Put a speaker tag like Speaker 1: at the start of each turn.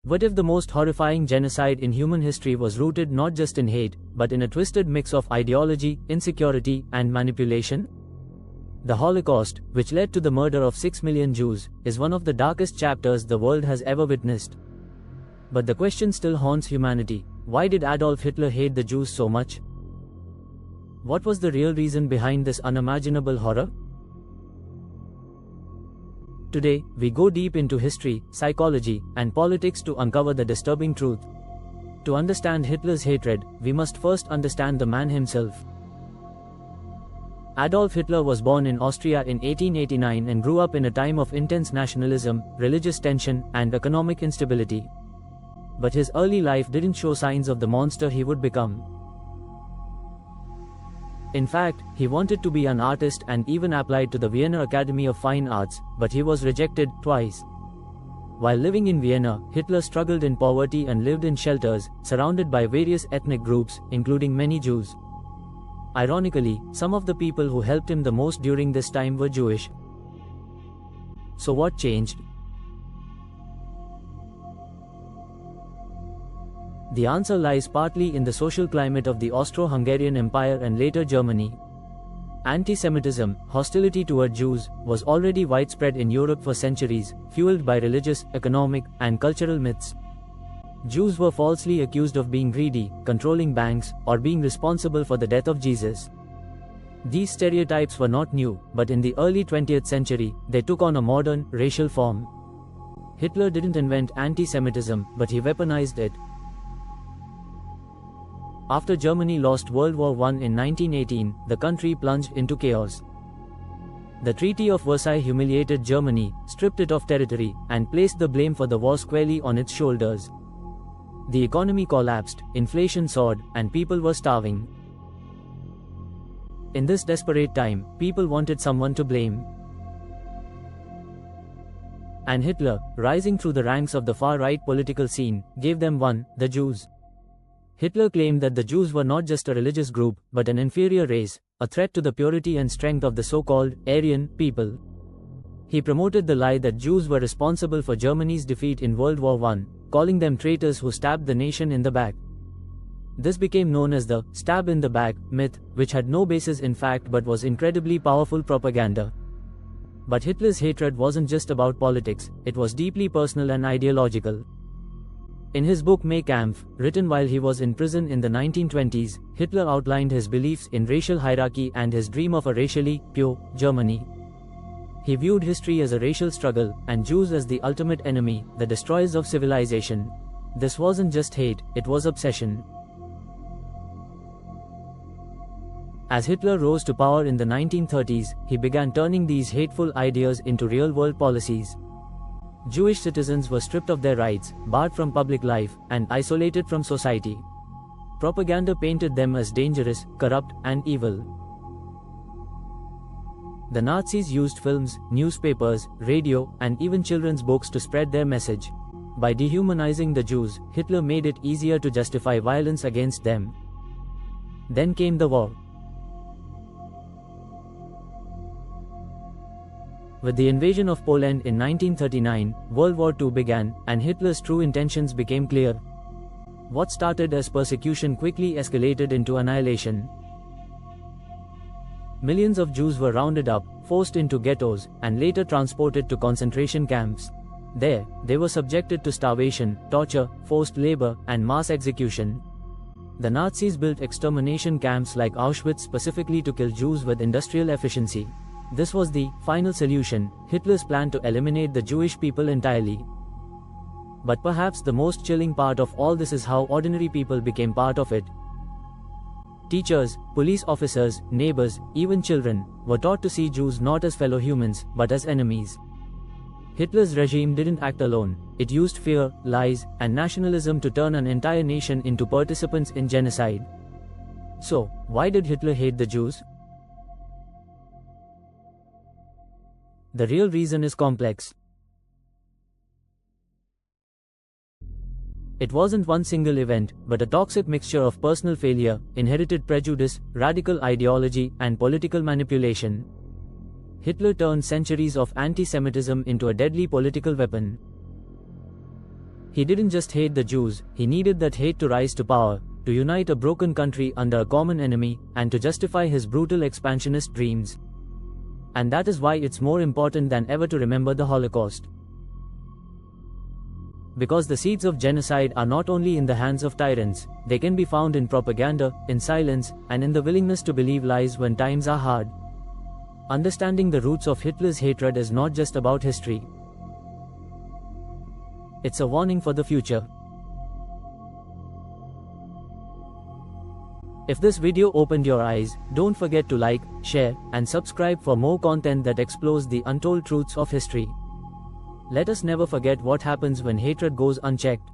Speaker 1: What if the most horrifying genocide in human history was rooted not just in hate, but in a twisted mix of ideology, insecurity, and manipulation? The Holocaust, which led to the murder of 6 million Jews, is one of the darkest chapters the world has ever witnessed. But the question still haunts humanity: why did Adolf Hitler hate the Jews so much? What was the real reason behind this unimaginable horror? Today, we go deep into history, psychology, and politics to uncover the disturbing truth. To understand Hitler's hatred, we must first understand the man himself. Adolf Hitler was born in Austria in 1889 and grew up in a time of intense nationalism, religious tension, and economic instability. But his early life didn't show signs of the monster he would become. In fact, he wanted to be an artist and even applied to the Vienna Academy of Fine Arts, but he was rejected twice. While living in Vienna, Hitler struggled in poverty and lived in shelters, surrounded by various ethnic groups, including many Jews. Ironically, some of the people who helped him the most during this time were Jewish. So what changed? The answer lies partly in the social climate of the Austro-Hungarian Empire and later Germany. Anti-Semitism, hostility toward Jews, was already widespread in Europe for centuries, fueled by religious, economic, and cultural myths. Jews were falsely accused of being greedy, controlling banks, or being responsible for the death of Jesus. These stereotypes were not new, but in the early 20th century, they took on a modern, racial form. Hitler didn't invent anti-Semitism, but he weaponized it. After Germany lost World War I in 1918, the country plunged into chaos. The Treaty of Versailles humiliated Germany, stripped it of territory, and placed the blame for the war squarely on its shoulders. The economy collapsed, inflation soared, and people were starving. In this desperate time, people wanted someone to blame. And Hitler, rising through the ranks of the far-right political scene, gave them one: the Jews. Hitler claimed that the Jews were not just a religious group, but an inferior race, a threat to the purity and strength of the so-called Aryan people. He promoted the lie that Jews were responsible for Germany's defeat in World War I, calling them traitors who stabbed the nation in the back. This became known as the "stab in the back" myth, which had no basis in fact but was incredibly powerful propaganda. But Hitler's hatred wasn't just about politics, it was deeply personal and ideological. In his book Mein Kampf, written while he was in prison in the 1920s, Hitler outlined his beliefs in racial hierarchy and his dream of a racially pure Germany. He viewed history as a racial struggle, and Jews as the ultimate enemy, the destroyers of civilization. This wasn't just hate, it was obsession. As Hitler rose to power in the 1930s, he began turning these hateful ideas into real-world policies. Jewish citizens were stripped of their rights, barred from public life, and isolated from society. Propaganda painted them as dangerous, corrupt, and evil. The Nazis used films, newspapers, radio, and even children's books to spread their message. By dehumanizing the Jews, Hitler made it easier to justify violence against them. Then came the war. With the invasion of Poland in 1939, World War II began, and Hitler's true intentions became clear. What started as persecution quickly escalated into annihilation. Millions of Jews were rounded up, forced into ghettos, and later transported to concentration camps. There, they were subjected to starvation, torture, forced labor, and mass execution. The Nazis built extermination camps like Auschwitz specifically to kill Jews with industrial efficiency. This was the final solution, Hitler's plan to eliminate the Jewish people entirely. But perhaps the most chilling part of all this is how ordinary people became part of it. Teachers, police officers, neighbors, even children, were taught to see Jews not as fellow humans, but as enemies. Hitler's regime didn't act alone, it used fear, lies, and nationalism to turn an entire nation into participants in genocide. So, why did Hitler hate the Jews? The real reason is complex. It wasn't one single event, but a toxic mixture of personal failure, inherited prejudice, radical ideology, and political manipulation. Hitler turned centuries of anti-Semitism into a deadly political weapon. He didn't just hate the Jews, he needed that hate to rise to power, to unite a broken country under a common enemy, and to justify his brutal expansionist dreams. And that is why it's more important than ever to remember the Holocaust. Because the seeds of genocide are not only in the hands of tyrants, they can be found in propaganda, in silence, and in the willingness to believe lies when times are hard. Understanding the roots of Hitler's hatred is not just about history. It's a warning for the future. If this video opened your eyes, don't forget to like, share, and subscribe for more content that explores the untold truths of history. Let us never forget what happens when hatred goes unchecked.